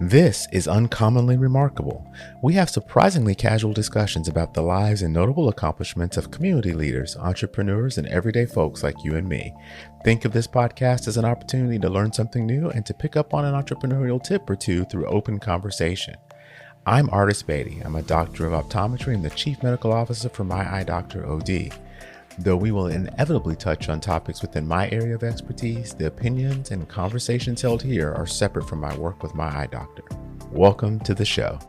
This is Uncommonly Remarkable. We have surprisingly casual discussions about the lives and notable accomplishments of community leaders, entrepreneurs, and everyday folks like you and me. Think of this podcast as an opportunity to learn something new and to pick up on an entrepreneurial tip or two through open conversation. I'm Artis Beatty. I'm a doctor of optometry and the chief medical officer for MyEyeDr OD. Though we will inevitably touch on topics within my area of expertise, the opinions and conversations held here are separate from my work with my eye doctor. Welcome to the show.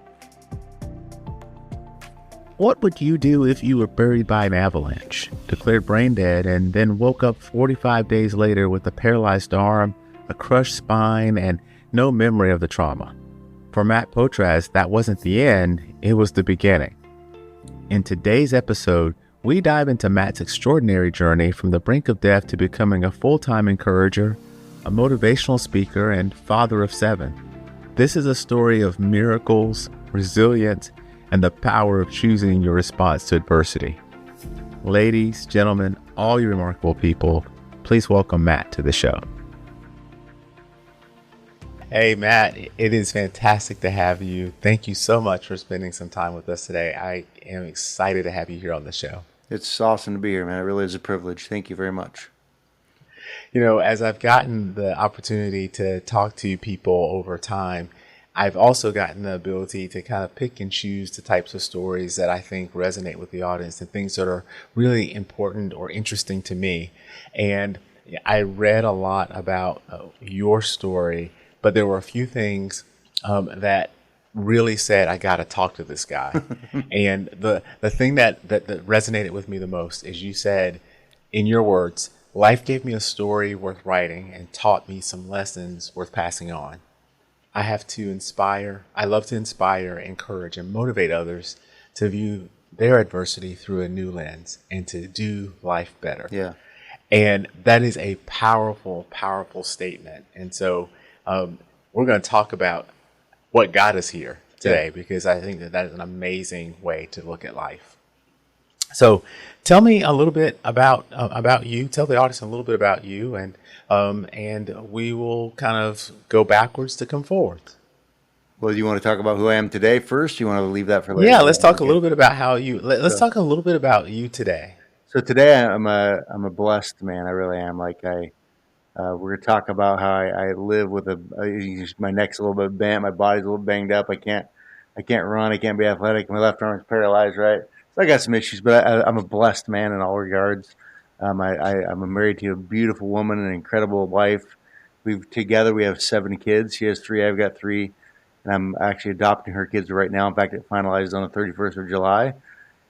What would you do if you were buried by an avalanche, declared brain dead, and then woke up 45 days later with a paralyzed arm, a crushed spine, and no memory of the trauma? For Matt Potratz, that wasn't the end, it was the beginning. In today's episode, we dive into Matt's extraordinary journey from the brink of death to becoming a full-time encourager, a motivational speaker, and father of 7. This is a story of miracles, resilience, and the power of choosing your response to adversity. Ladies, gentlemen, all you remarkable people, please welcome Matt to the show. Hey, Matt, it is fantastic to have you. Thank you so much for spending some time with us today. I am excited to have you here on the show. It's awesome to be here, man. It really is a privilege. Thank you very much. You know, as I've gotten the opportunity to talk to people over time, I've also gotten the ability to kind of pick and choose the types of stories that I think resonate with the audience and things that are really important or interesting to me. And I read a lot about your story, but there were a few things that really said, I got to talk to this guy. And the thing that resonated with me the most is you said, in your words, life gave me a story worth writing and taught me some lessons worth passing on. I love to inspire, encourage, and motivate others to view their adversity through a new lens and to do life better. Yeah. And that is a powerful, powerful statement. And so we're going to talk about what got us here today, because I think that is an amazing way to look at life. So tell me a little bit about you. Tell the audience a little bit about you, and we will kind of go backwards to come forward. Well, do you want to talk about who I am today first? You want to leave that for later? Yeah, let's talk a little bit about how you. Let's talk a little bit about you today. So today I'm a blessed man. I really am. We're going to talk about how I live with my neck's a little bit bent, my body's a little banged up. I can't run, I can't be athletic. My left arm is paralyzed, right? So I got some issues, but I'm a blessed man in all regards. I'm married to a beautiful woman, an incredible wife. Together we have 7 kids. She has 3, I've got 3, and I'm actually adopting her kids right now. In fact, it finalized on the 31st of July.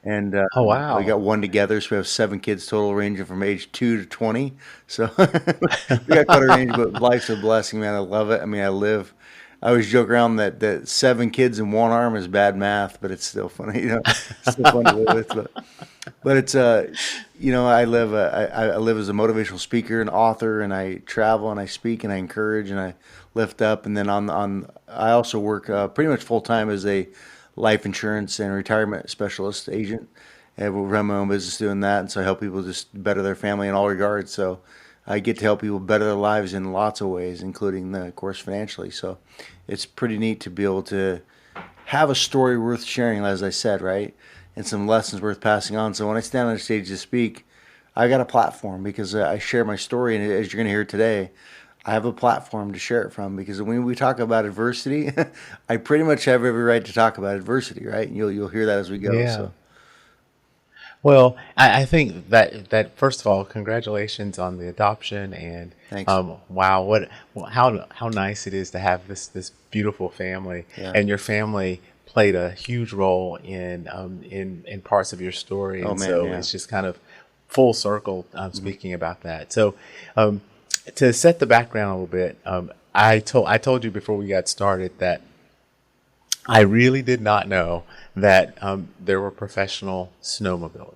And oh, wow. We got 1 together, so we have 7 kids total, ranging from age 2 to 20. So we got quite a range, but life's a blessing, man. I love it. I mean, I always joke around that 7 kids in 1 arm is bad math, but it's still funny, it's still fun to live with. But it's I live as a motivational speaker and author, and I travel and I speak and I encourage and I lift up, and then I also work pretty much full time as a life insurance and retirement specialist agent, and we'll run my own business doing that. And so I help people just better their family in all regards. So I get to help people better their lives in lots of ways, including, of course, financially. So it's pretty neat to be able to have a story worth sharing, as I said, right? And some lessons worth passing on. So when I stand on the stage to speak, I got a platform because I share my story. And as you're going to hear today, I have a platform to share it from, because when we talk about adversity, I pretty much have every right to talk about adversity, right? And you'll hear that as we go. Yeah. So. Well, I think that first of all, congratulations on the adoption, and Thanks. Wow, how nice it is to have this beautiful family, Yeah. and your family played a huge role in parts of your story, and so it's just kind of full circle speaking about that. So to set the background a little bit, I told you before we got started that I really did not know that there were professional snowmobilers.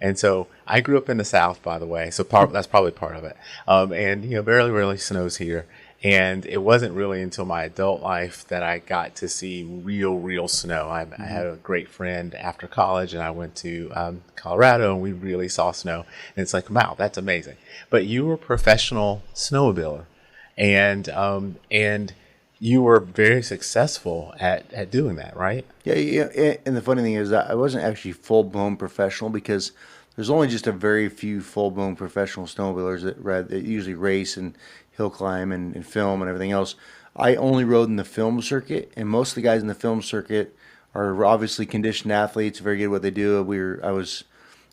And so I grew up in the South, by the way, so that's probably part of it. And, barely snows here. And it wasn't really until my adult life that I got to see real snow. I had a great friend after college, and I went to Colorado, and we really saw snow. And it's like, wow, that's amazing. But you were a professional snowmobiler. And you were very successful at doing that, right? Yeah, yeah. And the funny thing is that I wasn't actually full blown professional because there's only just a very few full blown professional snowmobilers that usually race and hill climb and film and everything else. I only rode in the film circuit, and most of the guys in the film circuit are obviously conditioned athletes, very good at what they do. I was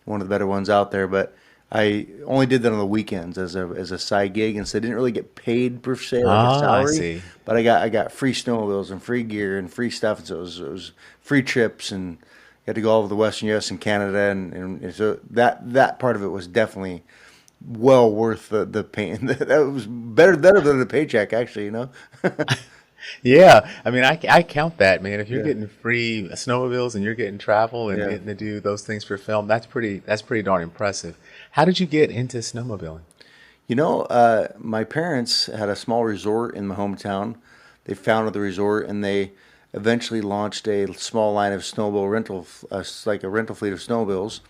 one of the better ones out there, but I only did that on the weekends as a side gig, and so I didn't really get paid per se like a Ah, I salary. see. But I got free snowmobiles and free gear and free stuff, and so it was free trips and got to go all over the Western U.S. and Canada, and so that part of it was definitely well worth the pain. That was better than the paycheck, actually. Yeah, I mean, I count that, man. If you're Yeah, getting free snowmobiles and you're getting travel and yeah. getting to do those things for film, that's pretty darn impressive. How did you get into snowmobiling? My parents had a small resort in my hometown. They founded the resort, and they eventually launched a small line of snowmobile rental, like a rental fleet of snowmobiles.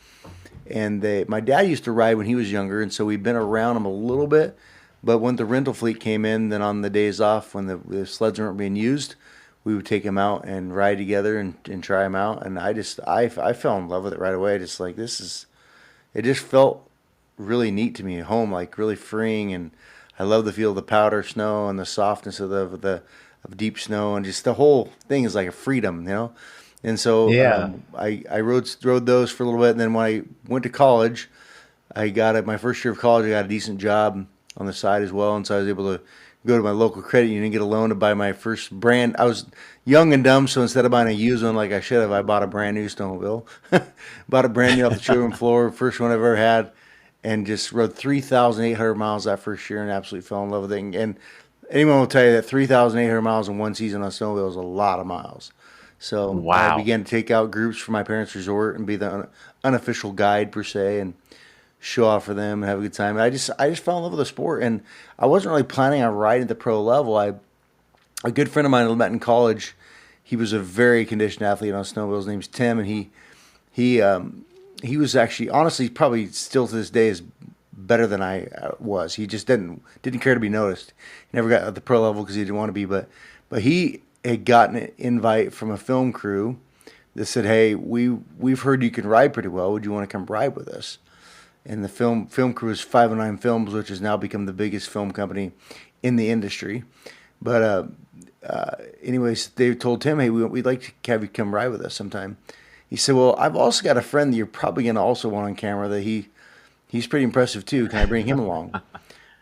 And my dad used to ride when he was younger, and so we've been around them a little bit. But when the rental fleet came in, then on the days off when the sleds weren't being used, we would take them out and ride together and try them out. And I fell in love with it right away. Just like it just felt really neat to me at home, like really freeing. And I love the feel of the powder snow and the softness of deep snow, and just the whole thing is like a freedom. And so Yeah. I rode those for a little bit, and then when I went to college, my first year of college. I got a decent job on the side as well, and so I was able to go to my local credit union and get a loan to buy my first brand. I was young and dumb, so instead of buying a used one like I should have, I bought a brand new snowmobile. Bought a brand new off the showroom floor, first one I've ever had, and just rode 3,800 miles that first year and absolutely fell in love with it. And anyone will tell you that 3,800 miles in one season on a snowmobile is a lot of miles. So I Wow. began to take out groups from my parents' resort and be the unofficial guide per se, and show off for them and have a good time. And I just fell in love with the sport, and I wasn't really planning on riding at the pro level. A good friend of mine I met in college. He was a very conditioned athlete on snowmobiles. His name's Tim, and he was actually honestly probably still to this day is better than I was. He just didn't care to be noticed. He never got at the pro level because he didn't want to be, but he had gotten an invite from a film crew that said, "Hey, we've heard you can ride pretty well. Would you want to come ride with us?" And the film crew is 509 Films, which has now become the biggest film company in the industry. But anyways, they told Tim, "Hey, we'd like to have you come ride with us sometime." He said, "Well, I've also got a friend that you're probably going to also want on camera that he's pretty impressive too. Can I bring him along?"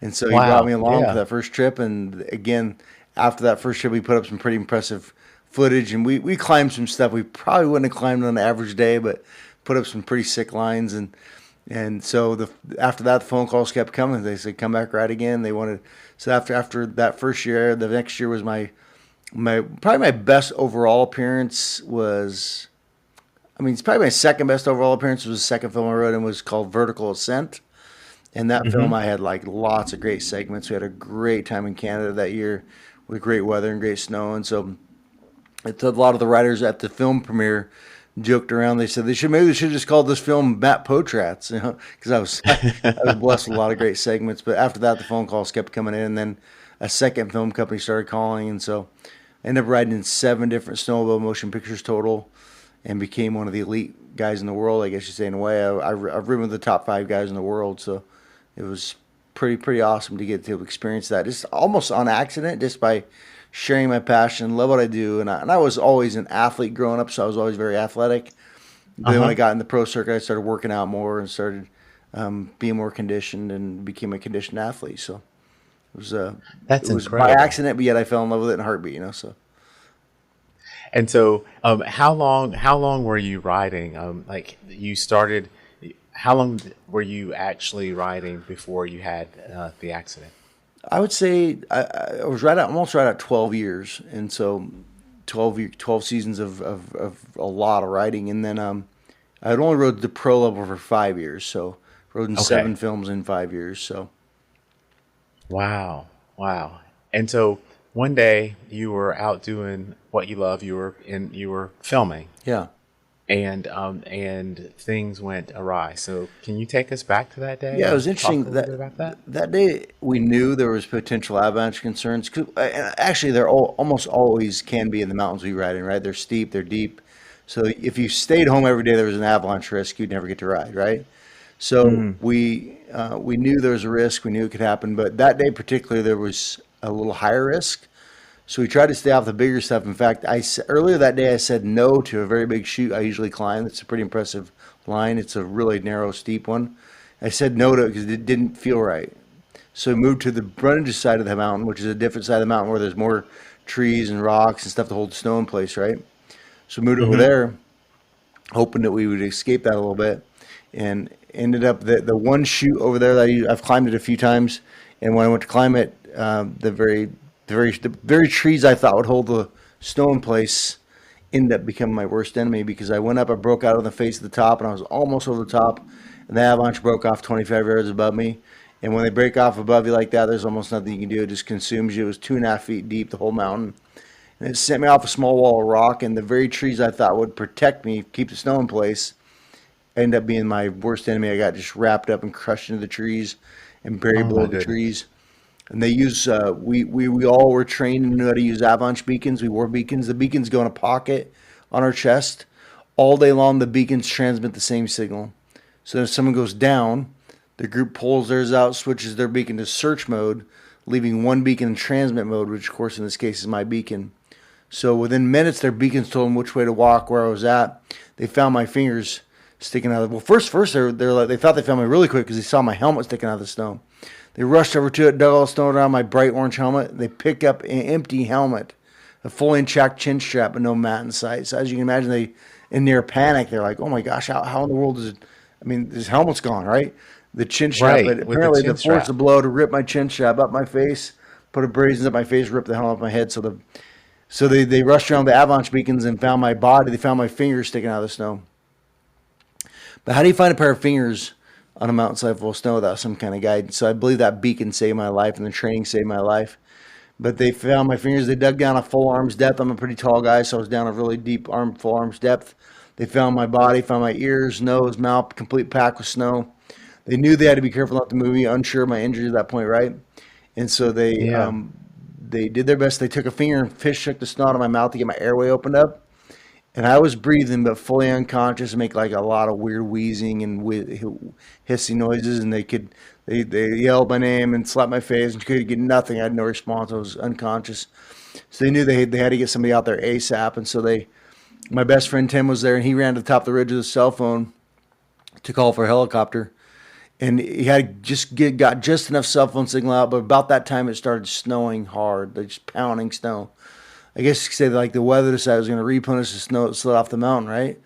And so he brought me Wow. along for Yeah. that first trip. And again, after that first trip, we put up some pretty impressive footage, and we climbed some stuff we probably wouldn't have climbed on an average day, but put up some pretty sick lines. And so after that, the phone calls kept coming. They said, "Come back, ride again." They wanted, so after that first year, the next year was my probably my best overall appearance was. I mean, it's probably my second best overall appearance was the second film I wrote, and was called Vertical Ascent. And that film, Hmm. I had like lots of great segments. We had a great time in Canada that year with great weather and great snow. And so it's a lot of the writers at the film premiere joked around. They said they should have just called this film Matt Potratz, because I was blessed with a lot of great segments. But after that, the phone calls kept coming in, and then a second film company started calling, and so I ended up riding in 7 different snowmobile motion pictures total, and became one of the elite guys in the world, I guess you say, in a way. I've ridden with the top 5 guys in the world, so it was pretty awesome to get to experience that, just almost on accident, just by sharing my passion, love what I do. And I was always an athlete growing up, so I was always very athletic. But then when I Uh-huh. got in the pro circuit, I started working out more and started being more conditioned and became a conditioned athlete. So it was it That's was by incredible. accident, but yet I fell in love with it in a heartbeat. So And so, how long were you riding? Like you started, how long were you actually riding before you had the accident? I would say I was almost right at 12 years, and so 12 seasons of a lot of riding. And then I had only rode the pro level for 5 years, so rode in Okay. 7 films in 5 years. So Wow. Wow. And so one day you were out doing what you love. You were filming, yeah, and things went awry. So can you take us back to that day Yeah, it and was talk a interesting little that bit about that? that day we knew there was potential avalanche concerns. And actually, there almost always can be in the mountains we ride in. Right, they're steep, they're deep. So if you stayed home every day, there was an avalanche risk. You'd never get to ride. Right. So Mm, we knew there was a risk. We knew it could happen. But that day particularly, there was a little higher risk. So we tried to stay off the bigger stuff. In fact, earlier that day I said no to a very big chute I usually climb. It's a pretty impressive line. It's a really narrow, steep one. I said no to it because it didn't feel right. So we moved to the Brundages side of the mountain, which is a different side of the mountain where there's more trees and rocks and stuff to hold snow in place, right? So we moved over hmm there, hoping that we would escape that a little bit, and ended up the one chute over there that I've climbed it a few times, and when I went to climb it, the very trees I thought would hold the snow in place ended up becoming my worst enemy because I went up, I broke out on the face of the top, and I was almost over the top, and the avalanche broke off 25 yards above me. And when they break off above you like that, there's almost nothing you can do. It just consumes you. It was 2.5 feet deep, the whole mountain. And it sent me off a small wall of rock, and the very trees I thought would protect me, keep the snow in place, ended up being my worst enemy. I got just wrapped up and crushed into the trees and buried Oh my below the goodness. trees. And they use we all were trained and knew how to use avalanche beacons. We wore beacons. The beacons go in a pocket on our chest. All day long, the beacons transmit the same signal. So if someone goes down, the group pulls theirs out, switches their beacon to search mode, leaving one beacon in transmit mode, which of course in this case is my beacon. So within minutes, their beacons told them which way to walk, where I was at. They found my fingers sticking out of. Well, first they're like they thought they found me really quick because they saw my helmet sticking out of the snow. They rushed over to it, dug all the snow around my bright orange helmet. They picked up an empty helmet, a fully intact chin strap, but no mat in sight. So as you can imagine, they in near panic. They're like, "Oh my gosh, how in the world is it? I mean, this helmet's gone, right?" The chin strap, but Right, with the apparently the chin force strap. of blow to rip my chin strap up my face, put a brazen up my face, rip the helmet off my head. So they rushed around the avalanche beacons and found my body. They found my fingers sticking out of the snow. But how do you find a pair of fingers on a mountainside full of snow without some kind of guidance? So I believe that beacon saved my life and the training saved my life. But they found my fingers. They dug down a full arm's depth. I'm a pretty tall guy, so I was down a really deep full arm's depth. They found my body, found my ears, nose, mouth, complete pack with snow. They knew they had to be careful not to move me, unsure of my injury at that point, right? And so Yeah. they did their best. They took a finger and fish shook the snow out of my mouth to get my airway opened up. And I was breathing, but fully unconscious, make like a lot of weird wheezing and hissing noises. And they yelled my name and slapped my face and could get nothing. I had no response. I was unconscious. So they knew they had to get somebody out there ASAP. And so my best friend Tim was there, and he ran to the top of the ridge with his cell phone to call for a helicopter. And he had got just enough cell phone signal out, but about that time it started snowing hard, like just pounding snow. I guess you could say that, like the weather decided it was going to replenish the snow that slid off the mountain, right?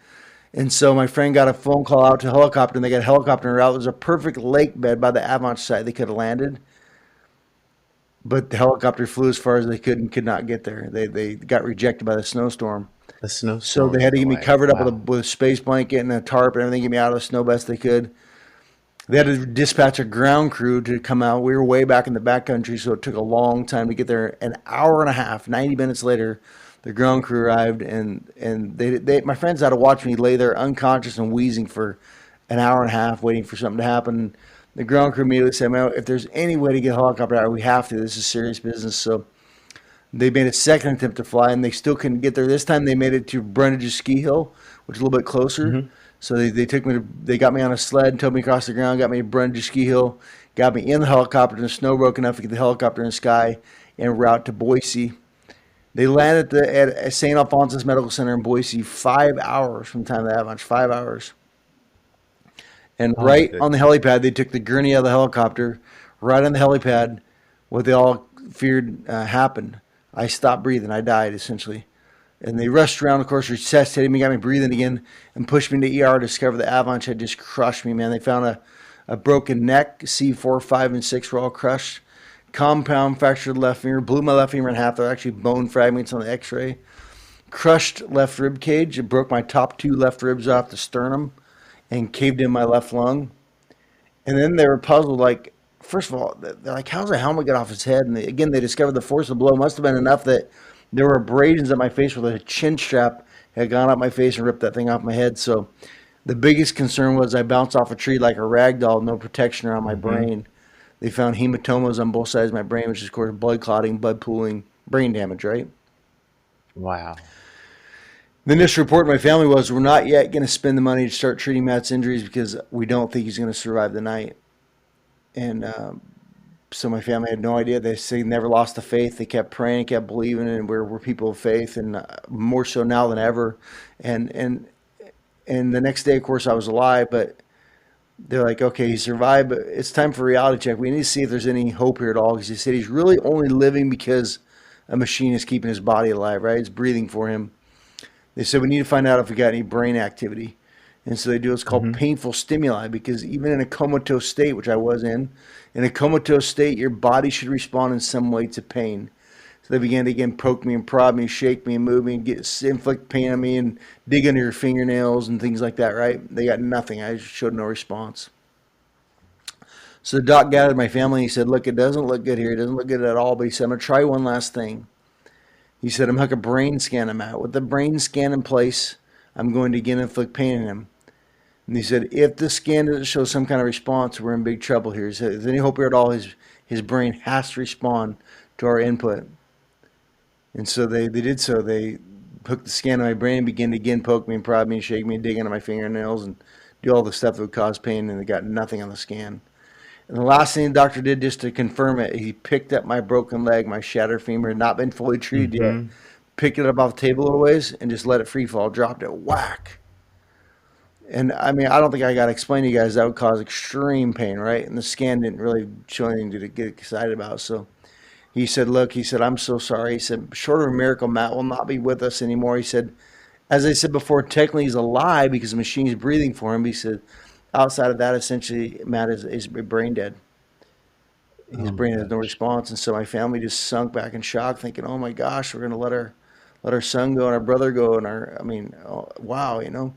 And so my friend got a phone call out to a helicopter, and they got a helicopter en route. There's a perfect lake bed by the avalanche site they could have landed, but the helicopter flew as far as they could and could not get there. They got rejected by the snowstorm. The So snowstorm they had got to in get the me way. covered up Wow. with a space blanket and a tarp and everything, get me out of the snow best they could. They had to dispatch a ground crew to come out. We were way back in the backcountry, so it took a long time to get there. An hour and a half, 90 minutes later, the ground crew arrived, and my friends had to watch me lay there unconscious and wheezing for an hour and a half, waiting for something to happen. The ground crew immediately said, "Man, if there's any way to get a helicopter out, we have to. This is serious business." So they made a second attempt to fly, and they still couldn't get there. This time they made it to Brundages Ski Hill, which is a little bit closer. Hmm. So they got me on a sled, towed me across the ground, got me to Brundages Ski Hill, got me in the helicopter, and the snow broke enough to get the helicopter in the sky en route to Boise. They landed at St. Alphonsus Medical Center in Boise 5 hours from the time of the avalanche, 5 hours. And Oh my right on the goodness. helipad, they took the gurney out of the helicopter. Right on the helipad, what they all feared happened. I stopped breathing. I died, essentially. And they rushed around, of course, resuscitated me, got me breathing again, and pushed me into ER to discover the avalanche had just crushed me, man. They found a broken neck, C4, 5, and 6 were all crushed. Compound fractured left finger, blew my left finger in half. There were actually bone fragments on the x-ray. Crushed left rib cage. It broke my top two left ribs off the sternum and caved in my left lung. And then they were puzzled, like, first of all, they're like, how's the helmet get off his head? And again, they discovered the force of the blow must have been enough that there were abrasions at my face where the chin strap had gone up my face and ripped that thing off my head. So the biggest concern was I bounced off a tree like a rag doll, no protection around my Mm-hmm. brain. They found hematomas on both sides of my brain, which is, of course, blood clotting, blood pooling, brain damage, right? Wow. The initial report of my family was, we're not yet going to spend the money to start treating Matt's injuries because we don't think he's going to survive the night. And so my family had no idea. They say never lost the faith. They kept praying, kept believing, and we're people of faith, and more so now than ever. And the next day, of course, I was alive, but they're like, okay, he survived, but it's time for a reality check. We need to see if there's any hope here at all, because he said he's really only living because a machine is keeping his body alive, right? It's breathing for him. They said we need to find out if we got any brain activity. And so they do what's called Mm-hmm. painful stimuli, because even in a comatose state, which I was in a comatose state, your body should respond in some way to pain. So they began to again poke me and prod me, shake me and move me, and inflict pain on me and dig under your fingernails and things like that, right? They got nothing. I showed no response. So the doc gathered my family and he said, look, it doesn't look good here. It doesn't look good at all. But he said, I'm going to try one last thing. He said, I'm going to hook a brain scan him out. With the brain scan in place, I'm going to again inflict pain on him. And he said, if the scan doesn't show some kind of response, we're in big trouble here. He said, if there's any hope here at all, his brain has to respond to our input. And so they did so. They hooked the scan on my brain and began to again poke me and prod me and shake me and dig into my fingernails and do all the stuff that would cause pain, and they got nothing on the scan. And the last thing the doctor did just to confirm it, he picked up my broken leg, my shattered femur, had not been fully treated yet, Mm-hmm. picked it up off the table a little ways and just let it free fall, dropped it, whack. And I mean, I don't think I got to explain to you guys that would cause extreme pain, right? And the scan didn't really show anything to get excited about. So he said, look, he said, I'm so sorry. He said, short of a miracle, Matt will not be with us anymore. He said, as I said before, technically he's alive because the machine is breathing for him. He said, outside of that, essentially, Matt is brain dead. His Oh my brain has no gosh. response. And so my family just sunk back in shock, thinking, oh my gosh, we're going to let our son go and our brother go. And oh, wow, you know.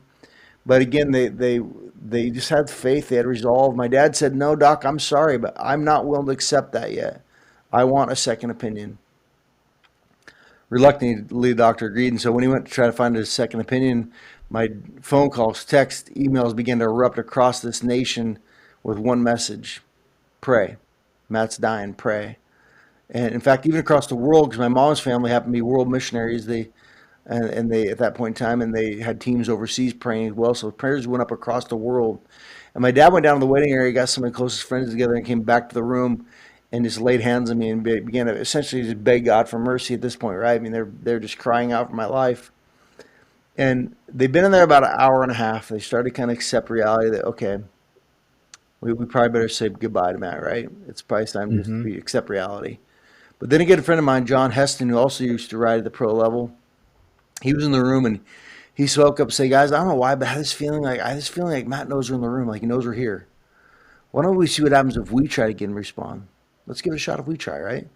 But again, they just had faith. They had resolve. My dad said, no, doc, I'm sorry, but I'm not willing to accept that yet. I want a second opinion. Reluctantly, the doctor agreed. And so when he went to try to find a second opinion, my phone calls, texts, emails began to erupt across this nation with one message: pray. Matt's dying, pray. And in fact, even across the world, because my mom's family happened to be world missionaries, and they at that point in time, and they had teams overseas praying as well. So prayers went up across the world. And my dad went down to the waiting area, got some of my closest friends together, and came back to the room and just laid hands on me and began to essentially just beg God for mercy at this point, right? I mean, they're just crying out for my life. And they've been in there about an hour and a half. They started to kind of accept reality that, okay, we probably better say goodbye to Matt, right? It's probably time to just Mm-hmm. accept reality. But then again, a friend of mine, John Heston, who also used to ride at the pro level, he was in the room and he spoke up and said, guys, I don't know why, but I had this feeling like Matt knows we're in the room, like he knows we're here. Why don't we see what happens if we try to get him to respond? Let's give it a shot if we try, right?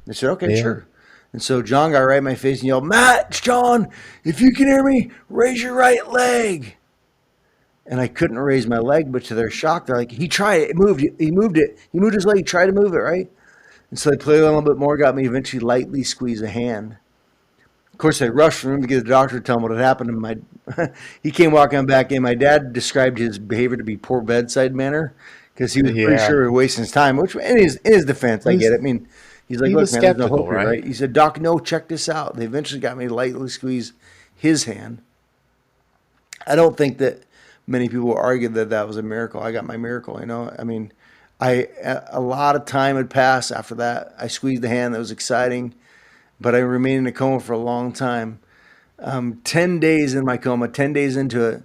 They said, okay, Yeah. sure. And so John got right in my face and yelled, Matt, it's John, if you can hear me, raise your right leg. And I couldn't raise my leg, but to their shock, they're like, he tried it, he moved it. He moved his leg, he tried to move it, right? And so they played a little bit more, got me eventually lightly squeeze a hand. Of course, I rushed from him to get the doctor to tell him what had happened. And he came walking back in. My dad described his behavior to be poor bedside manner because he was pretty Yeah. sure we were wasting his time, which in his defense, I He's get it. I mean, he's like, he look, was man, there's no skeptical, hope here, right? right? He said, Doc, no, check this out. They eventually got me to lightly squeeze his hand. I don't think that many people argued that that was a miracle. I got my miracle, you know. I mean, a lot of time had passed after that. I squeezed the hand. That was exciting, but I remained in a coma for a long time. 10 days in my coma, 10 days into it,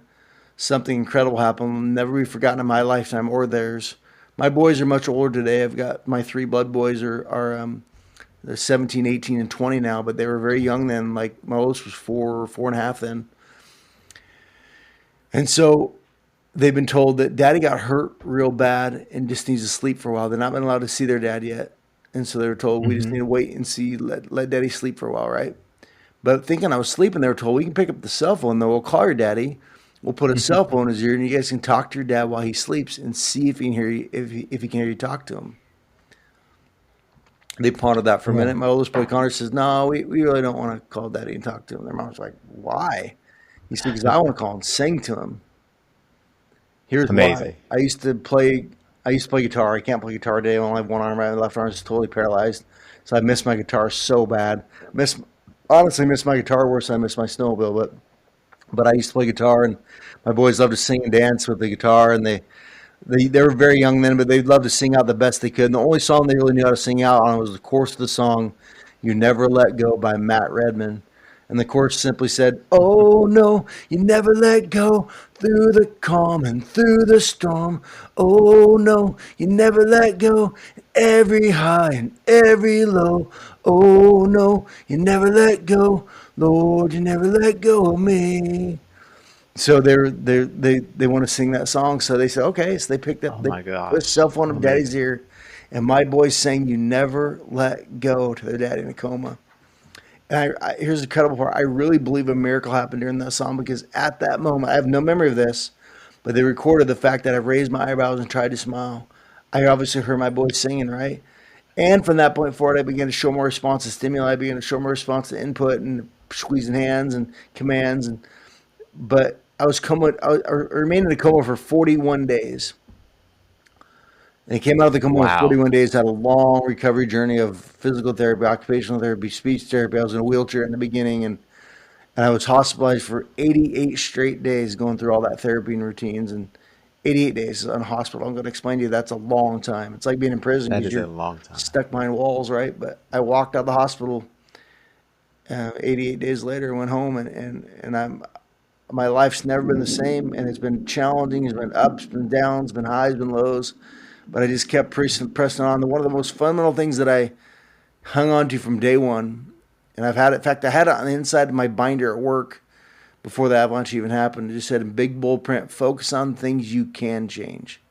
something incredible happened. Will never be forgotten in my lifetime or theirs. My boys are much older today. I've got my three blood boys are they're 17, 18, and 20 now, but they were very young then. Like my oldest was 4 and a half then. And so they've been told that daddy got hurt real bad and just needs to sleep for a while. They're not been allowed to see their dad yet. And so they were told, we just Mm-hmm. need to wait and see, let daddy sleep for a while, right? But thinking I was sleeping, they were told, we can pick up the cell phone, though. We'll call your daddy. We'll put a cell phone in his ear, and you guys can talk to your dad while he sleeps and see if he can hear you, if he can hear you talk to him. They pondered that for a Yeah. minute. My oldest boy, Connor, says, no, we really don't want to call daddy and talk to him. Their mom's like, why? He said, because I want to call and sing to him. Here's why. Amazing. I used to play guitar. I can't play guitar today. I only have one arm. My left arm is totally paralyzed. So I miss my guitar so bad. Honestly miss my guitar worse than I miss my snowmobile. But I used to play guitar, and my boys loved to sing and dance with the guitar, and they were very young then, but they loved to sing out the best they could. And the only song they really knew how to sing out on was the chorus of the song, "You Never Let Go" by Matt Redman. And the chorus simply said, "Oh no, you never let go through the calm and through the storm. Oh no, you never let go every high and every low. Oh no, you never let go. Lord, you never let go of me." So they want to sing that song. So they said, okay. So Oh they my put a gosh. cell phone of Daddy's Amazing. ear, and my boys sang "You Never Let Go" to their daddy in a coma. And here's the incredible part. I really believe a miracle happened during that song, because at that moment, I have no memory of this, but they recorded the fact that I raised my eyebrows and tried to smile. I obviously heard my boys singing, right? And from that point forward, I began to show more response to stimuli. I began to show more response to input and squeezing hands and commands. But I remained in the coma for 41 days. And he came out of the coma in Wow. 41 days, had a long recovery journey of physical therapy, occupational therapy, speech therapy. I was in a wheelchair in the beginning, and I was hospitalized for 88 straight days going through all that therapy and routines. And 88 days in a hospital, I'm going to explain to you, that's a long time. It's like being in prison That because is a you're long time. stuck behind walls, right? But I walked out of the hospital 88 days later and went home, and my life's never been the same, and it's been challenging. It's been ups, been downs, been highs, been lows, but I just kept pressing on. One of the most fundamental things that I hung on to from day one, and I've had it. In fact, I had it on the inside of my binder at work before the avalanche even happened. It just said in big bold print, "Focus on things you can change."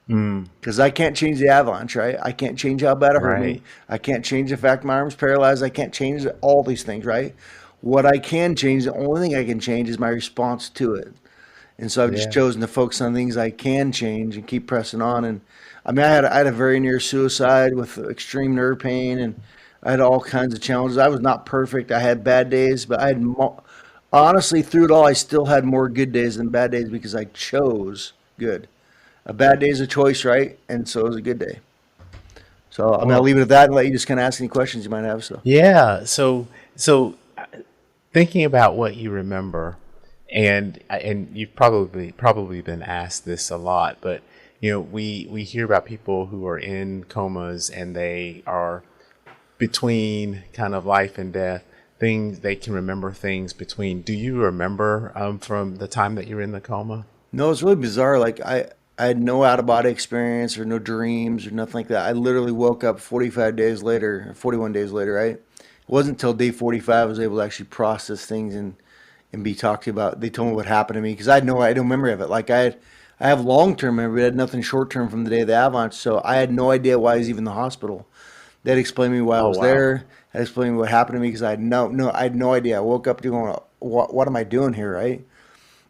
Mm, Because I can't change the avalanche, right? I can't change how bad it hurt me. right. I can't change the fact my arm's paralyzed. I can't change all these things, right? What I can change, the only thing I can change is my response to it. And so I've just Yeah. chosen to focus on things I can change and keep pressing on. And I mean, I had a very near suicide with extreme nerve pain, and I had all kinds of challenges. I was not perfect. I had bad days, but honestly, through it all, I still had more good days than bad days because I chose good. A bad day is a choice, right? And so is a good day. So I'm going to Well, leave it at that and let you just kind of ask any questions you might have. So. yeah. So thinking about what you remember, and you've probably been asked this a lot, but we hear about people who are in comas and they are between kind of life and death. Things they can remember things between. Do you remember from the time that you were in the coma? No, it's really bizarre. I had no out of body experience or no dreams or nothing like that. I literally woke up 45 days later, or 41 days later, right? It wasn't until day 45 I was able to actually process things and be talked to about. They told me what happened to me because I had no memory of it. I have long term memory, but I had nothing short term from the day of the avalanche. So I had no idea why I was even in the hospital. They'd explain to me why I Oh was wow. there. They'd explain to me what happened to me because I had no idea. I woke up going, what am I doing here, right?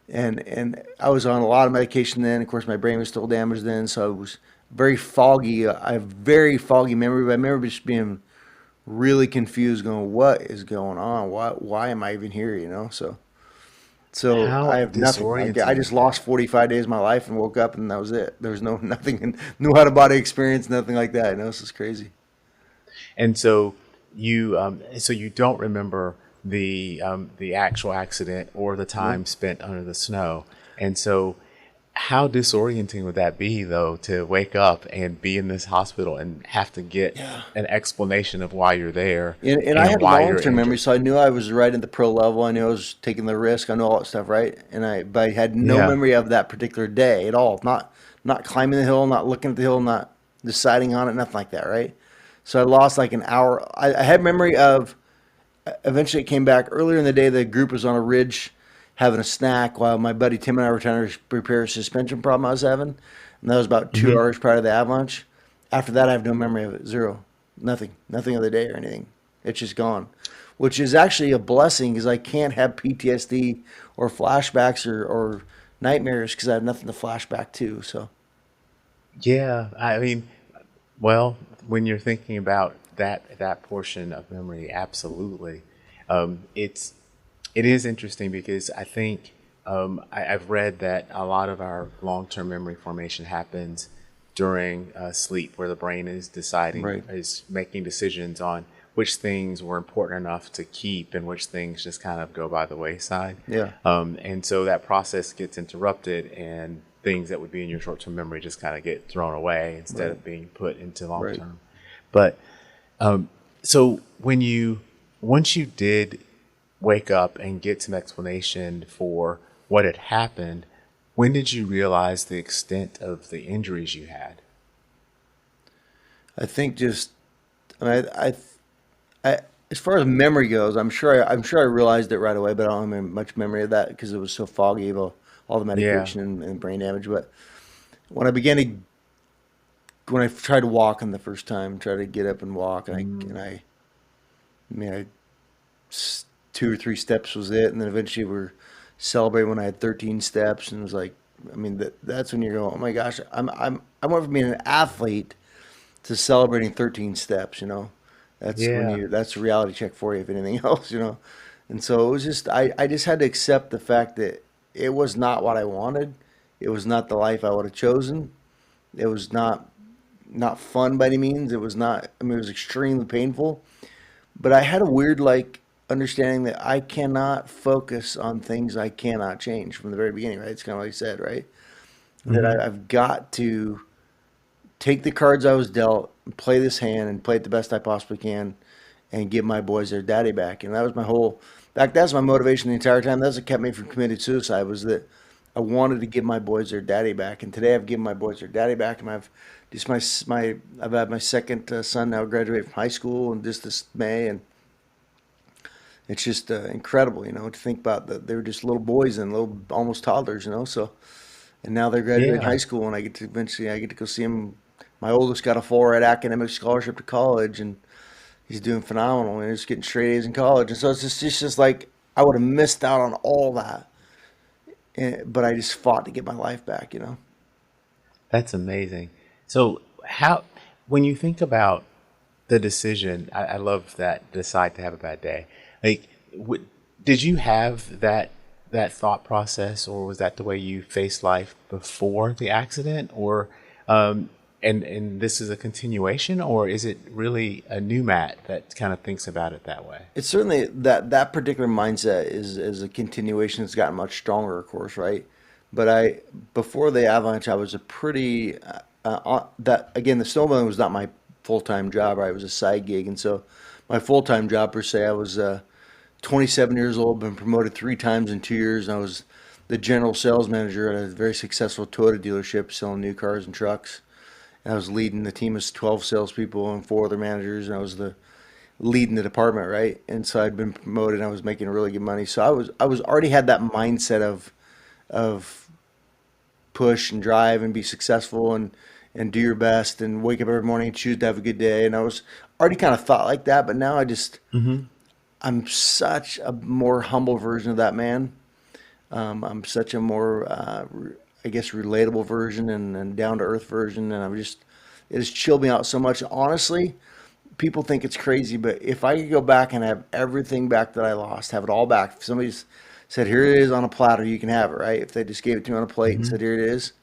And I was on a lot of medication then. Of course, my brain was still damaged then, so it was very foggy. I have very foggy memory, but I remember just being really confused, going, "What is going on? Why am I even here?" So I How have nothing. I disorienting just is lost that? 45 days of my life and woke up, and that was it. There was nothing, no out of body experience, nothing like that. This is crazy. And so you don't remember the actual accident or the Nope. time spent under the snow. And so, how disorienting would that be, though, to wake up and be in this hospital and have to get Yeah. an explanation of why you're there And I and had why long you're term memory, injured? so I knew I was right at the pro level. I knew I was taking the risk. I know all that stuff, right? But I had no Yeah. memory of that particular day at all. Not climbing the hill, not looking at the hill, not deciding on it, nothing like that, right? So I lost like an hour. I had memory of. Eventually, it came back earlier in the day. The group was on a ridge having a snack while my buddy Tim and I were trying to repair a suspension problem I was having, and that was about two Hmm. hours prior to the avalanche. After that, I have no memory of it. Zero. Nothing of the day or anything. It's just gone, which is actually a blessing because I can't have PTSD or flashbacks or nightmares because I have nothing to flashback to. So Yeah. I mean, well, when you're thinking about that portion of memory, absolutely. It's It is interesting because I think I've read that a lot of our long-term memory formation happens during sleep, where the brain is Right. making decisions on which things were important enough to keep and which things just kind of go by the wayside. Yeah. And so that process gets interrupted, and things that would be in your short-term memory just kind of get thrown away instead Right. of being put into Right. long-term. But so once you did wake up and get some explanation for what had happened, when did you realize the extent of the injuries you had? I think just, I, mean, I, as far as memory goes, I'm sure I realized it right away, but I don't have much memory of that because it was so foggy of all the Yeah. medication and brain damage. But when I began to, when I tried to walk on the first time, tried to get up and walk, I mean, two or three steps was it, and then eventually we're celebrating when I had 13 steps, and it was like, I mean, that's when you're going, oh my gosh, I went from being an athlete to celebrating 13 steps, you know. That's when Yeah. that's a reality check for you, if anything else, you know. And so it was just, I just had to accept the fact that it was not what I wanted. It was not the life I would have chosen. It was not fun by any means. It was not, I mean, it was extremely painful. But I had a weird, like, understanding that I cannot focus on things I cannot change from the very beginning, right? It's kind of like I said, right? That Hmm. I've got to take the cards I was dealt, play this hand, and play it the best I possibly can, and give my boys their daddy back. And that was my whole. That's my motivation the entire time. That's what kept me from committing suicide. Was that I wanted to give my boys their daddy back, and today I've given my boys their daddy back, and I've just my I've had my second son now graduate from high school, and just this May, and it's just incredible, you know, to think about that they were just little boys and little almost toddlers, you know. So and now they're graduating high Yeah. school, and I get to go see them. My oldest got a full ride academic scholarship to college, and he's doing phenomenal, and he's getting straight A's in college. And so it's just like I would have missed out on all that, but I just fought to get my life back, you know. That's amazing. So how, when you think about the decision, I love that decide to have a bad day. Like, did you have that thought process, or was that the way you faced life before the accident, or and this is a continuation, or is it really a new Matt that kind of thinks about it that way? It's certainly that particular mindset is a continuation. It's gotten much stronger, of course, right? But I before the Avalanche, I was a pretty that again the snowmobiling was not my full time job. Right? It was a side gig, and so my full time job per se, I was 27 years old, been promoted three times in 2 years, and I was the general sales manager at a very successful Toyota dealership selling new cars and trucks. And I was leading the team of 12 salespeople and four other managers, and I was the leading the department, right? And so I'd been promoted, and I was making really good money. So I was already had that mindset of push and drive and be successful and do your best and wake up every morning and choose to have a good day. And I was already kind of thought like that, but now Hmm. I'm such a more humble version of that man. I'm such a more, I guess, relatable version and down to earth version, and it has chilled me out so much. Honestly, people think it's crazy, but if I could go back and have everything back that I lost, have it all back. If somebody's said, "Here it is on a platter, you can have it," right? If they just gave it to me on a plate and Hmm. said, "Here it is,"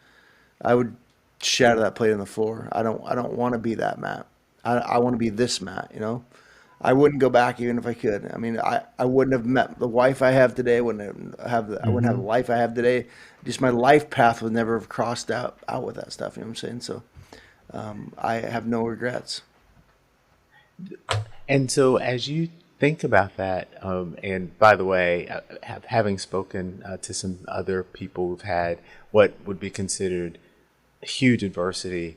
I would shatter that plate on the floor. I don't want to be that Matt. I want to be this Matt, you know? I wouldn't go back even if I could. I mean, I wouldn't have met the wife I have today. I wouldn't have Hmm. the life I have today. Just my life path would never have crossed out with that stuff. You know what I'm saying? So I have no regrets. And so, as you think about that, and by the way, having spoken to some other people who've had what would be considered huge adversity,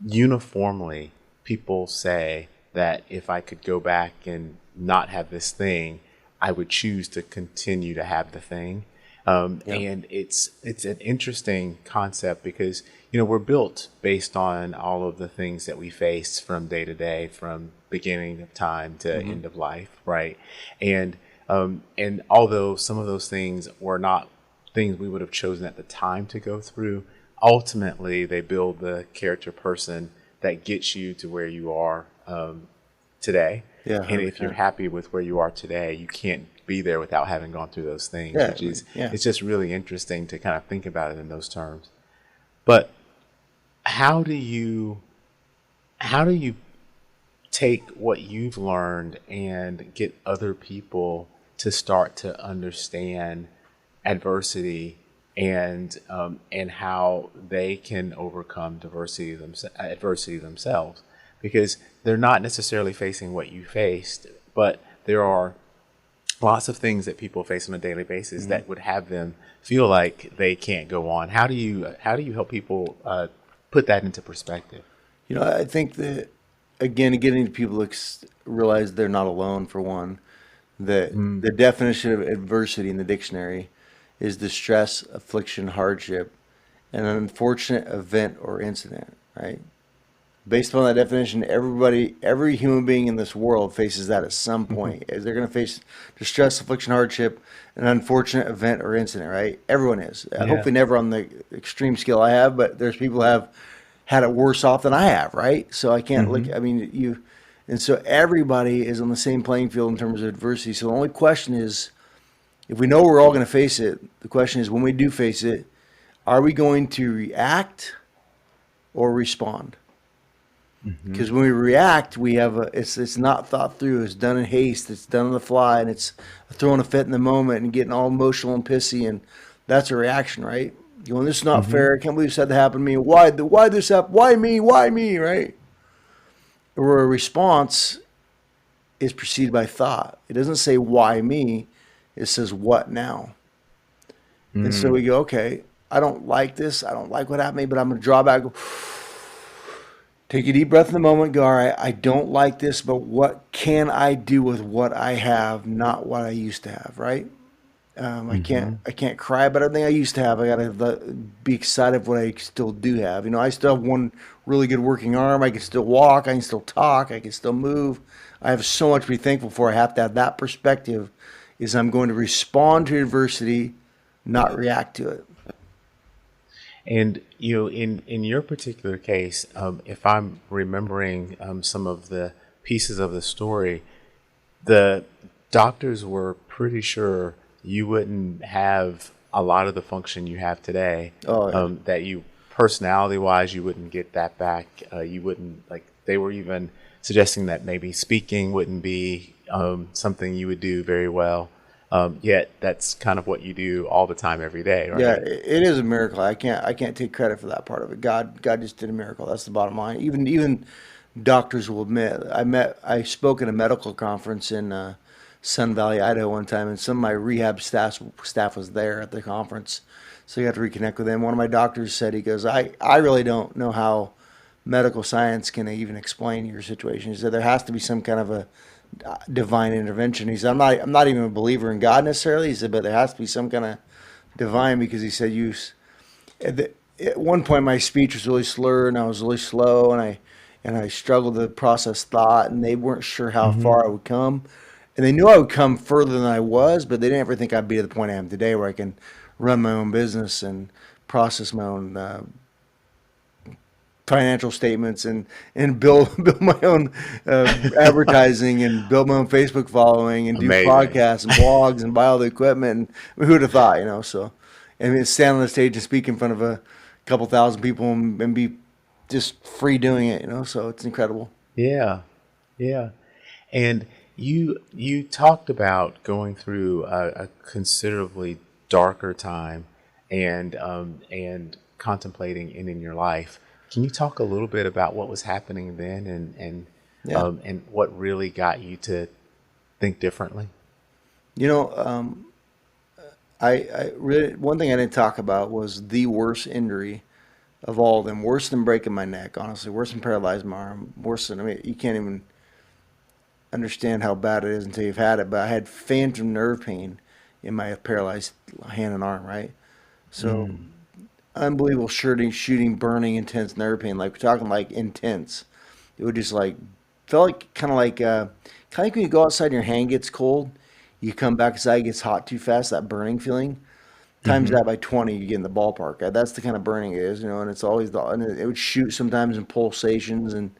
uniformly, people say that if I could go back and not have this thing, I would choose to continue to have the thing. Yeah. And it's an interesting concept because we're built based on all of the things that we face from day to day, from beginning of time to Hmm. end of life, right? And although some of those things were not things we would have chosen at the time to go through, ultimately they build the character person that gets you to where you are today. Yeah, And if you're 100%. happy with where you are today, you can't be there without having gone through those things, Yeah, which is, yeah. it's just really interesting to kind of think about it in those terms. But how do you, how do you take what you've learned and get other people to start to understand adversity and how they can overcome adversity themselves, because they're not necessarily facing what you faced, but there are lots of things that people face on a daily basis that would have them feel like they can't go on. How do you help people put that into perspective? I think that, again, getting people to realize they're not alone, for one, that the definition of adversity in the dictionary is distress, affliction, hardship, an unfortunate event or incident, right? Based upon that definition, every human being in this world faces that at some point. Is they're going to face distress, affliction, hardship, an unfortunate event or incident, right? Everyone is. Yeah. Hopefully, never on the extreme scale I have, but there's people who have had it worse off than I have, right? So I can't look. Hmm. I mean, and so everybody is on the same playing field in terms of adversity. So the only question is, if we know we're all going to face it, the question is, when we do face it, are we going to react or respond? Hmm. Because when we react, we have it's not thought through. It's done in haste. It's done on the fly, and it's throwing a fit in the moment and getting all emotional and pissy, and that's a reaction, right? Going, this is not Hmm. fair. I can't believe this had to happen to me. Why this up? Why me? Why me? Right? Or a response is preceded by thought. It doesn't say why me. It says what now. And so we go, okay, I don't like this. I don't like what happened to me, but I'm going to draw back. Go, take a deep breath in the moment. Go, all right, I don't like this, but what can I do with what I have, not what I used to have, right? Hmm. I can't cry about everything I used to have. I got to be excited of what I still do have. I still have one really good working arm. I can still walk. I can still talk. I can still move. I have so much to be thankful for. I have to have that perspective. Is I'm going to respond to adversity, not react to it. And in your particular case, if I'm remembering some of the pieces of the story, the doctors were pretty sure you wouldn't have a lot of the function you have today. Oh yeah, That you, personality wise, you wouldn't get that back. You wouldn't, like, they were even suggesting that maybe speaking wouldn't be something you would do very well. Yet that's kind of what you do all the time, every day, yeah. right? It is a miracle. I can't take credit for that part of it. God just did a miracle. That's the bottom line. Even doctors will admit. I spoke at a medical conference in Sun Valley, Idaho one time, and some of my rehab staff was there at the conference, so you have to reconnect with them. One of my doctors said, he goes, I really don't know how medical science can even explain your situation. He said there has to be some kind of a divine intervention. He said, I'm not even a believer in God necessarily. He said, but there has to be some kind of divine, because he said at one point my speech was really slurred and I was really slow, and I struggled to process thought, and they weren't sure how Hmm. far I would come. And they knew I would come further than I was, but they didn't ever think I'd be to the point I am today, where I can run my own business and process my own financial statements, and build my own advertising, and build my own Facebook following, and do Amazing. podcasts and blogs and buy all the equipment. And who'd have thought? So, and stand on the stage and speak in front of a couple thousand people, and be just free doing it. So it's incredible. Yeah, yeah. And you talked about going through a considerably darker time and contemplating ending your life. Can you talk a little bit about what was happening then Yeah. and what really got you to think differently? You know, I really, one thing I didn't talk about was the worst injury of all of them. Worse than breaking my neck, honestly. Worse than paralyzing my arm. Worse than, I mean, you can't even understand how bad it is until you've had it. But I had phantom nerve pain in my paralyzed hand and arm, right? So Mm. unbelievable shooting, burning, intense nerve pain. Like, we're talking like intense. It would just like, felt like kind of like when you go outside and your hand gets cold, you come back inside, it gets hot too fast, that burning feeling. Times Hmm. that by 20, you get in the ballpark. That's the kind of burning it is, and it's always and it would shoot sometimes in pulsations, and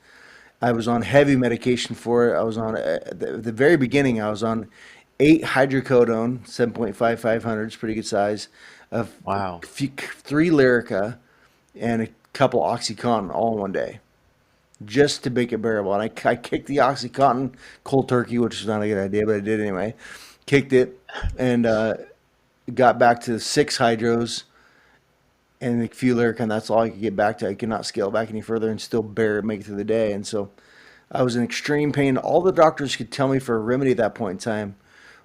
I was on heavy medication for it. I was on at the very beginning. I was on 8 hydrocodone, 7.55 hundreds, pretty good size, of Wow. three Lyrica, and a couple OxyContin all in one day, just to make it bearable. And I kicked the OxyContin cold turkey, which is not a good idea, but I did anyway. Kicked it and got back to 6 hydros and a few Lyrica, and that's all I could get back to. I could not scale back any further and still make it through the day. And so I was in extreme pain. All the doctors could tell me for a remedy at that point in time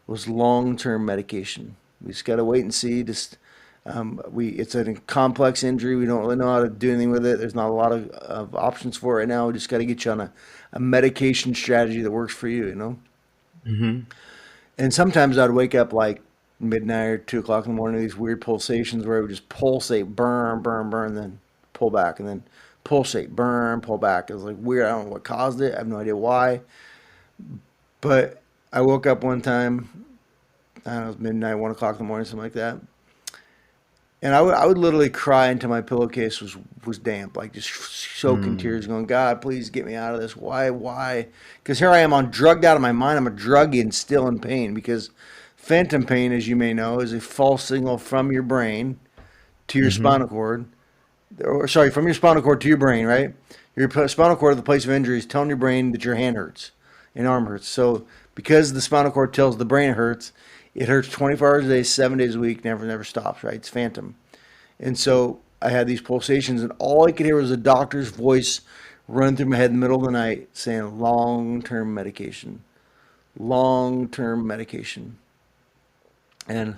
was long-term medication. We just got to wait and see. It's a complex injury. We don't really know how to do anything with it. There's not a lot of options for it right now. We just got to get you on a medication strategy that works for you, you know? Hmm. And sometimes I'd wake up like midnight or 2 o'clock in the morning, these weird pulsations where it would just pulsate, burn, burn, burn, then pull back, and then pulsate, burn, pull back. It was like weird. I don't know what caused it. I have no idea why. But I woke up one time, I don't know, it was midnight, 1 o'clock in the morning, something like that. And I would literally cry until my pillowcase was damp, like just soaking tears, going, God, please get me out of this. Why, why? Because here I am, on drugged out of my mind. I'm a druggie and still in pain, because phantom pain, as you may know, is a false signal from your brain to your Hmm. spinal cord, or sorry, from your spinal cord to your brain, right? Your spinal cord, at the place of injury, is telling your brain that your hand hurts and arm hurts. So because the spinal cord tells the brain it hurts 24 hours a day, 7 days a week, never stops, right? It's phantom. And so I had these pulsations, and all I could hear was a doctor's voice run through my head in the middle of the night saying, long-term medication, long-term medication. And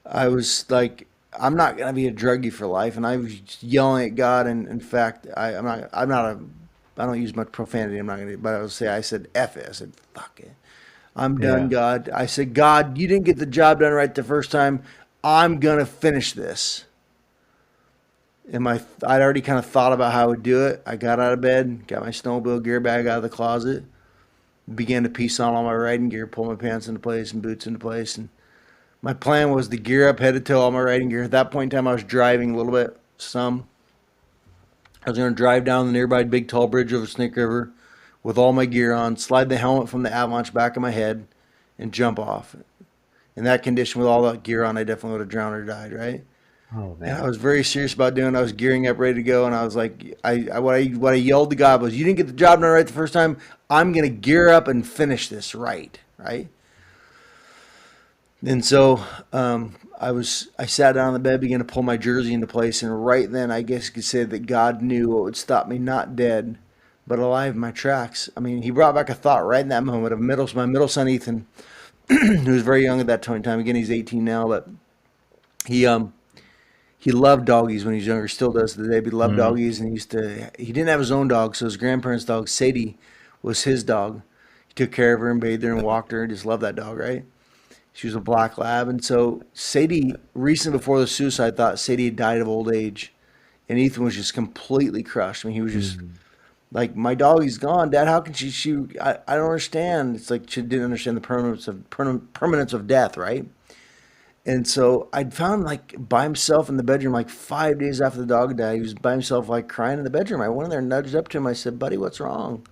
I was like, I'm not gonna be a druggie for life, and I was yelling at God. And in fact, I don't use much profanity. I'm not gonna, but I said, F it. I said, fuck it. I'm done, Yeah. God. I said, God, you didn't get the job done right the first time. I'm gonna finish this. And I'd already kind of thought about how I would do it. I got out of bed, got my snowmobile gear bag out of the closet, began to piece on all my riding gear, pull my pants into place and boots into place, and my plan was to gear up, head to toe, all my riding gear. At that point in time, I was driving a little bit, some. I was going to drive down the nearby big tall bridge over Snake River with all my gear on, slide the helmet from the Avalanche back of my head, and jump off. In that condition, with all that gear on, I definitely would have drowned or died, right? Oh And I man. was very serious about doing it. I was gearing up, ready to go, and I was like, what I yelled to God was, "You didn't get the job done right the first time. I'm going to gear up and finish this right, right?" And so I sat down on the bed, began to pull my jersey into place, and right then I guess you could say that God knew what would stop me not dead, but alive in my tracks. I mean, He brought back a thought right in that moment of my middle son Ethan, who was very young at that point in time. Again, he's 18 now, but he he loved doggies when he was younger, still does today. But he loved Mm. doggies, and he didn't have his own dog, so his grandparents' dog Sadie was his dog. He took care of her and bathed her and walked her, and just loved that dog, right? She was a black lab. And so Sadie, recently before the suicide, thought Sadie had died of old age. And Ethan was just completely crushed. I mean, he was just Mm. like, my doggy's gone, Dad. How can I don't understand. It's like she didn't understand the permanence of death, right? And so I'd found, like, by himself in the bedroom, like 5 days after the dog died, he was by himself, like, crying in the bedroom. I went in there and nudged up to him. I said, Buddy, what's wrong?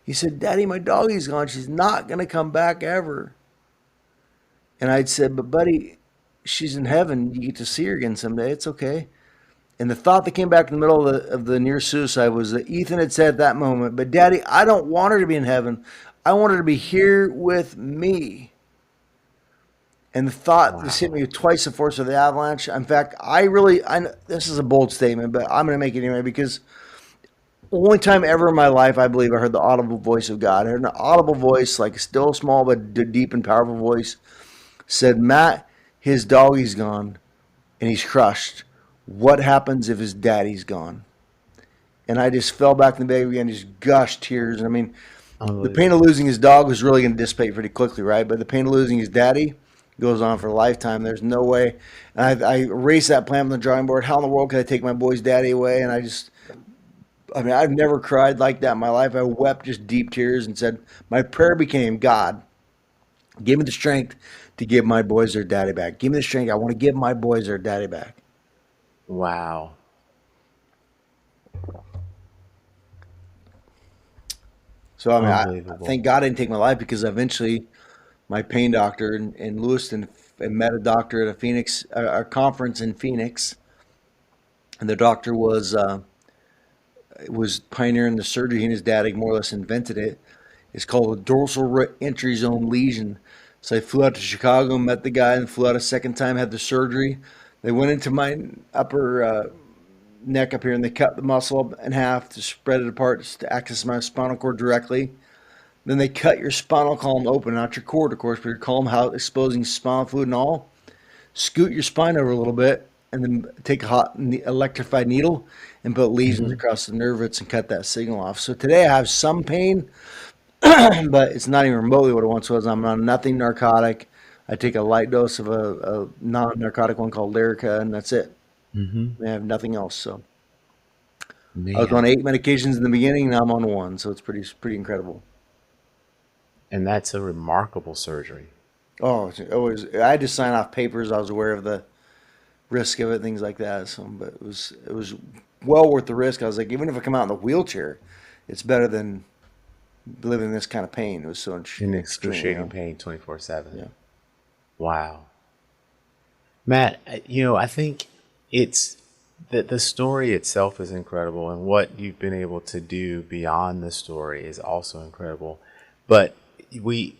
He said, Daddy, my doggy's gone. She's not going to come back ever. And I'd said, But buddy, she's in heaven. You get to see her again someday. It's okay. And the thought that came back in the middle of the near suicide was that Ethan had said at that moment, But Daddy, I don't want her to be in heaven. I want her to be here with me. And the thought just hit Wow. me with twice the force of the avalanche. In fact, this is a bold statement, but I'm going to make it anyway, because only time ever in my life, I believe, I heard the audible voice of God. I heard an audible voice, like a still small but deep and powerful voice, said, Matt, his doggy's gone and he's crushed. What happens if his daddy's gone? And I just fell back in the bed again, just gushed tears. And I mean, the pain of Unbelievable. losing his dog was really going to dissipate pretty quickly, right? But the pain of losing his daddy goes on for a lifetime. There's no way. And I erased that plan from the drawing board. How in the world could I take my boy's daddy away? And I mean, I've never cried like that in my life. I wept just deep tears and said, my prayer became, God, give me the strength to give my boys their daddy back. Give me the strength. I want to give my boys their daddy back. Wow. So I mean, I Unbelievable. thank God I didn't take my life because eventually my pain doctor in Lewiston and met a doctor at a Phoenix a conference in Phoenix, and the doctor was pioneering the surgery. He and his dad had more or less invented it. It's called a dorsal entry zone lesion. So I flew out to Chicago, met the guy, and flew out a second time, had the surgery. They went into my upper neck up here, and they cut the muscle up in half to spread it apart to access my spinal cord directly. Then they cut your spinal column open, not your cord, of course, but your column, how exposing spinal fluid and all. Scoot your spine over a little bit, and then take a hot electrified needle and put lesions Hmm. across the nerve roots and cut that signal off. So today I have some pain, but it's not even remotely what it once was. I'm on nothing narcotic. I take a light dose of a non-narcotic one called Lyrica, and that's it. Hmm. I have nothing else. So I was on Man. 8 medications in the beginning. Now I'm on one, so it's pretty incredible. And that's a remarkable surgery. Oh, I had to sign off papers. I was aware of the risk of it, things like that. So, but it was well worth the risk. I was like, even if I come out in a wheelchair, it's better than living this kind of pain. It was so In extreme, excruciating pain 24/7. Yeah. Wow. Matt, I think it's that the story itself is incredible, and what you've been able to do beyond the story is also incredible. But we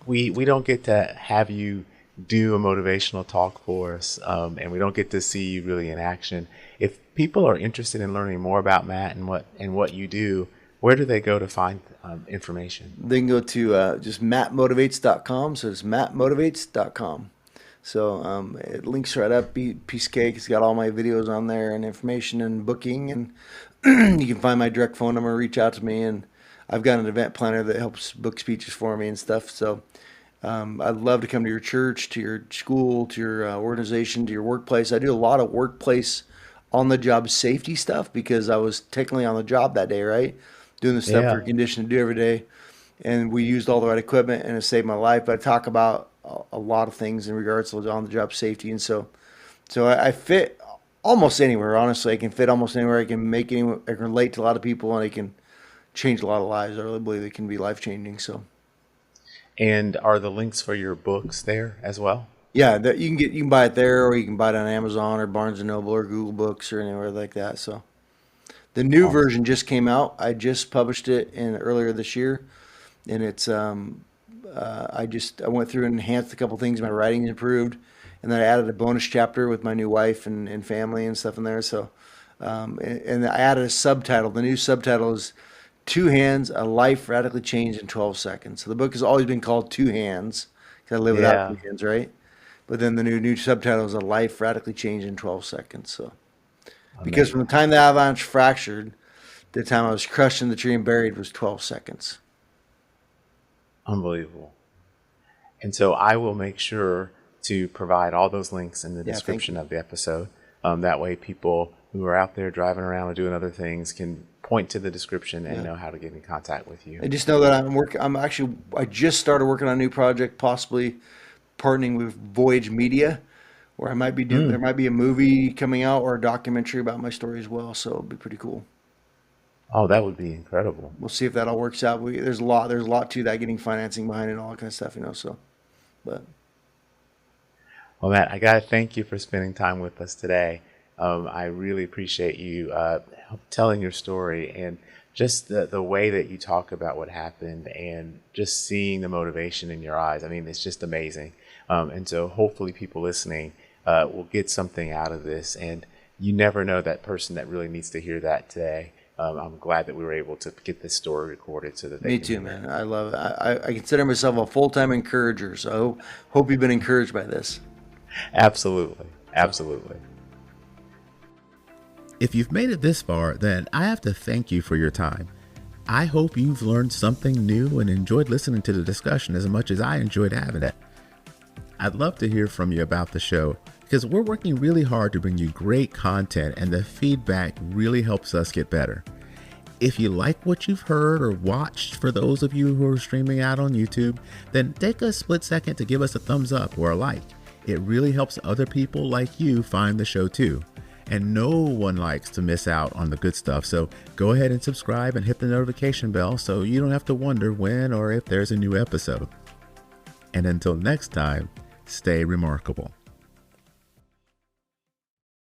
we don't get to have you do a motivational talk for us, and we don't get to see you really in action. If people are interested in learning more about Matt and what you do, where do they go to find information? They can go to just mattmotivates.com. So it's mattmotivates.com. So it links right up. Piece of cake. It's got all my videos on there and information and booking. And you can find my direct phone number, reach out to me. And I've got an event planner that helps book speeches for me and stuff. So I'd love to come to your church, to your school, to your organization, to your workplace. I do a lot of workplace on the job safety stuff because I was technically on the job that day, right? Doing the stuff Yeah. we're conditioned to do every day. And we used all the right equipment and it saved my life. But I talk about a lot of things in regards to on the job safety. And so I fit almost anywhere, honestly. I can fit almost anywhere. I can make anyone, I can relate to a lot of people and I can change a lot of lives. I really believe it can be life changing. So. And are the links for your books there as well? Yeah, you can buy it there, or you can buy it on Amazon or Barnes and Noble or Google Books or anywhere like that. So the new Awesome. version just came out. I just published it in earlier this year, and it's I went through and enhanced a couple things. My writing improved, and then I added a bonus chapter with my new wife and family and stuff in there. So and I added a subtitle. The new subtitle is Two Hands: A Life Radically Changed in 12 Seconds. So the book has always been called Two Hands because I live without Yeah. two hands, right? But then the new subtitle is A Life Radically Changed in 12 Seconds. So because from the Amazing. time the avalanche fractured to the time I was crushed in the tree and buried was 12 seconds. Unbelievable. And so I will make sure to provide all those links in the Yeah, thank description you. of the episode. That way, people who are out there driving around or doing other things can point to the description and Yeah. know how to get in contact with you. I just know that I just started working on a new project, possibly partnering with Voyage Media, where there Mm. might be a movie coming out or a documentary about my story as well. So it'll be pretty cool. Oh, that would be incredible. We'll see if that all works out. There's a lot to that, getting financing behind it and all that kind of stuff, so, but Well, Matt, I got to thank you for spending time with us today. I really appreciate you telling your story and just the way that you talk about what happened and just seeing the motivation in your eyes. I mean, it's just amazing. And so hopefully people listening will get something out of this. And you never know that person that really needs to hear that today. I'm glad that we were able to get this story recorded so that they me can too, hear it. man. I love it. I consider myself a full-time encourager, so I hope you've been encouraged by this. Absolutely. Absolutely. If you've made it this far, then I have to thank you for your time. I hope you've learned something new and enjoyed listening to the discussion as much as I enjoyed having it. I'd love to hear from you about the show because we're working really hard to bring you great content and the feedback really helps us get better. If you like what you've heard or watched, for those of you who are streaming out on YouTube, then take a split second to give us a thumbs up or a like. It really helps other people like you find the show too. and no one likes to miss out on the good stuff. So go ahead and subscribe and hit the notification bell so you don't have to wonder when or if there's a new episode. And until next time, stay remarkable.